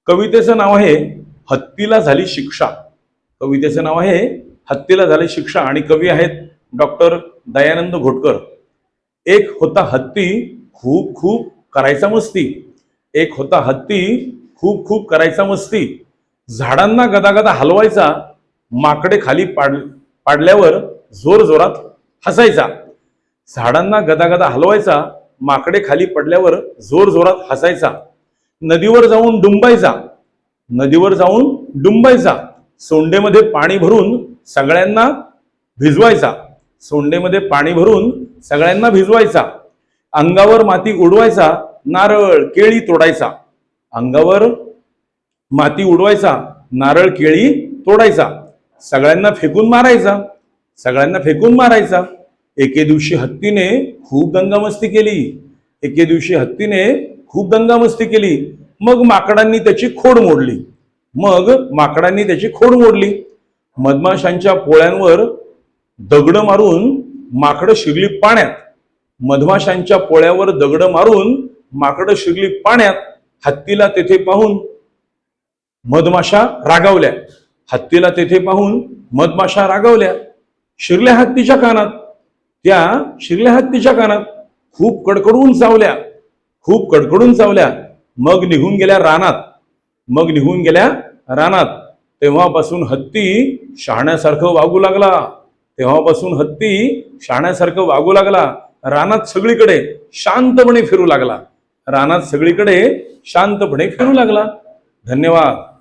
कवितेचं नाव आहे हत्तीला झाली शिक्षा. कवितेचं नाव आहे हत्तीला झाली शिक्षा आणि कवी आहेत डॉक्टर दयानंद घोटकर. एक होता हत्ती खूप खूप करायचा मस्ती. एक होता हत्ती खूप खूप करायचा मस्ती. झाडांना गदागदा हलवायचा, माकडे खाली पाडल्यावर जोर जोरात हसायचा. झाडांना गदागदा हलवायचा, माकडे खाली पडल्यावर जोर जोरात हसायचा. नदीवर जाऊन डुंबायचा, नदीवर जाऊन डुंबायचा. सोंडेमध्ये पाणी भरून सगळ्यांना भिजवायचा, सोंडेमध्ये पाणी भरून सगळ्यांना भिजवायचा. अंगावर माती उडवायचा, नारळ केळी तोडायचा. अंगावर माती उडवायचा, नारळ केळी तोडायचा. सगळ्यांना फेकून मारायचा, सगळ्यांना फेकून मारायचा. एके दिवशी हत्तीने खूप दंगामस्ती केली. एके दिवशी हत्तीने खूप दंगामस्ती केली. मग माकडांनी त्याची खोड मोडली. मग माकडांनी त्याची खोड मोडली. मधमाशांच्या पोळ्यांवर दगड मारून माकडं शिरली पाण्यात. मधमाशांच्या पोळ्यावर दगड मारून माकडं शिरली पाण्यात. हत्तीला तेथे पाहून मधमाशा रागावल्या. हत्तीला तेथे पाहून मधमाशा रागावल्या. शिरल्या हत्तीच्या कानात, त्या शिरल्या हत्तीच्या कानात. खूप कडकडून चावल्या, खूप कडकडून चावल्या. मग निघून गेल्या रानात, मग निघून गेल्या रानात. तेव्हापासून हत्ती शहाण्यासारखं वागू लागला. तेव्हापासून हत्ती शहाण्यासारखं वागू लागला. रानात सगळीकडे शांतपणे फिरू लागला. रानात सगळीकडे शांतपणे फिरू लागला. धन्यवाद.